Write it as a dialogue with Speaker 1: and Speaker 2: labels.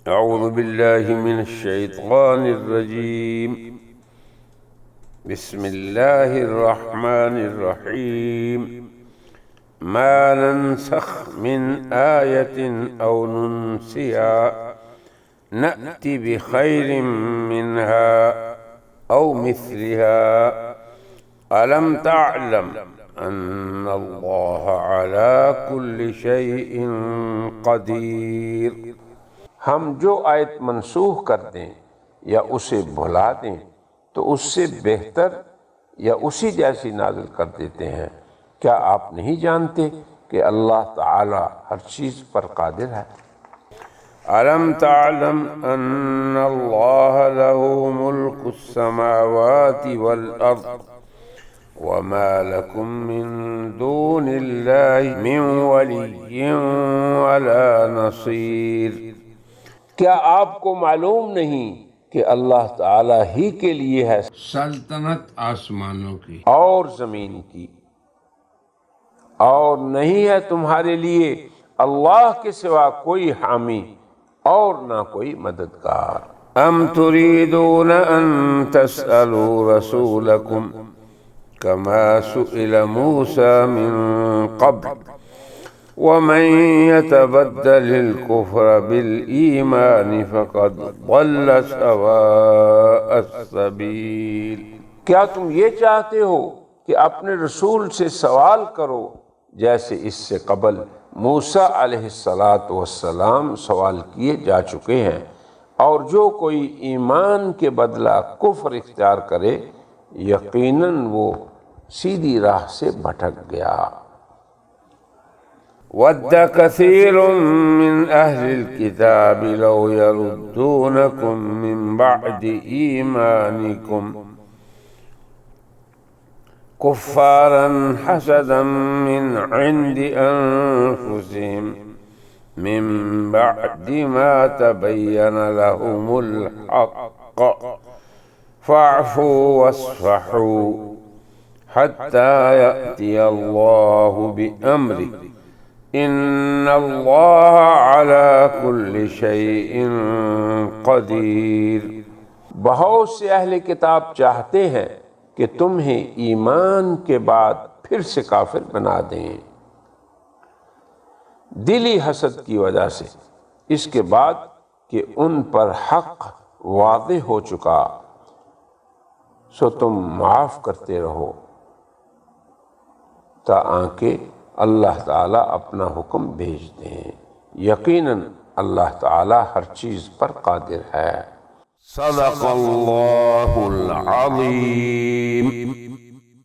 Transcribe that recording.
Speaker 1: أعوذ بالله من الشيطان الرجيم بسم الله الرحمن الرحيم ما ننسخ من آية أو ننسها نأتي بخير منها أو مثلها ألم تعلم أن الله على كل شيء قدير۔ ہم جو آیت منسوخ کر دیں یا اسے بھلا دیں تو اس سے بہتر یا اسی جیسی نازل کر دیتے ہیں۔ کیا آپ نہیں جانتے کہ اللہ تعالی ہر چیز پر قادر ہے؟ أَلَمْ تَعْلَمْ أَنَّ اللَّهَ لَهُ مُلْكُ السَّمَاوَاتِ وَالْأَرْضِ وَمَا لَكُم مِّن دُونِ اللَّهِ مِن وَلِيٍّ وَلَا نَصِيرٍ۔ کیا آپ کو معلوم نہیں کہ اللہ تعالیٰ ہی کے لیے ہے سلطنت آسمانوں کی اور زمین کی، اور نہیں ہے تمہارے لیے اللہ کے سوا کوئی حامی اور نہ کوئی مددگار۔ ام تريدون ان تسألوا رسولكم كما سئل موسى من قبل ومن يتبدل الكفر بالإيمان فقد ضل سواء السبيل۔ کیا تم یہ چاہتے ہو کہ اپنے رسول سے سوال کرو جیسے اس سے قبل موسیٰ علیہ السلام سوال کیے جا چکے ہیں، اور جو کوئی ایمان کے بدلہ کفر اختیار کرے یقیناً وہ سیدھی راہ سے بھٹک گیا۔ وَدَّ كَثِيرٌ مِّنْ أَهْلِ الْكِتَابِ لَوْ يَرُدُّونَكُمْ مِّن بَعْدِ إِيمَانِكُمْ كُفَّارًا حَسَدًا مِّنْ عِندِ أَنفُسِهِمْ مِّن بَعْدِ مَا تَبَيَّنَ لَهُمُ الْحَقُّ فَاعْفُوا وَاصْفَحُوا حَتَّى يَأْتِيَ اللَّهُ بِأَمْرِهِ إِنَّ اللَّهَ عَلَى كُلِّ شَيْءٍ قَدِيرٌ۔ بہت سے اہل کتاب چاہتے ہیں کہ تمہیں ایمان کے بعد پھر سے کافر بنا دیں، دلی حسد کی وجہ سے، اس کے بعد کہ ان پر حق واضح ہو چکا، سو تم معاف کرتے رہو تاکہ اللہ تعالیٰ اپنا حکم بھیج دیں۔ یقیناً اللہ تعالیٰ ہر چیز پر قادر ہے۔ صدق اللہ العظیم۔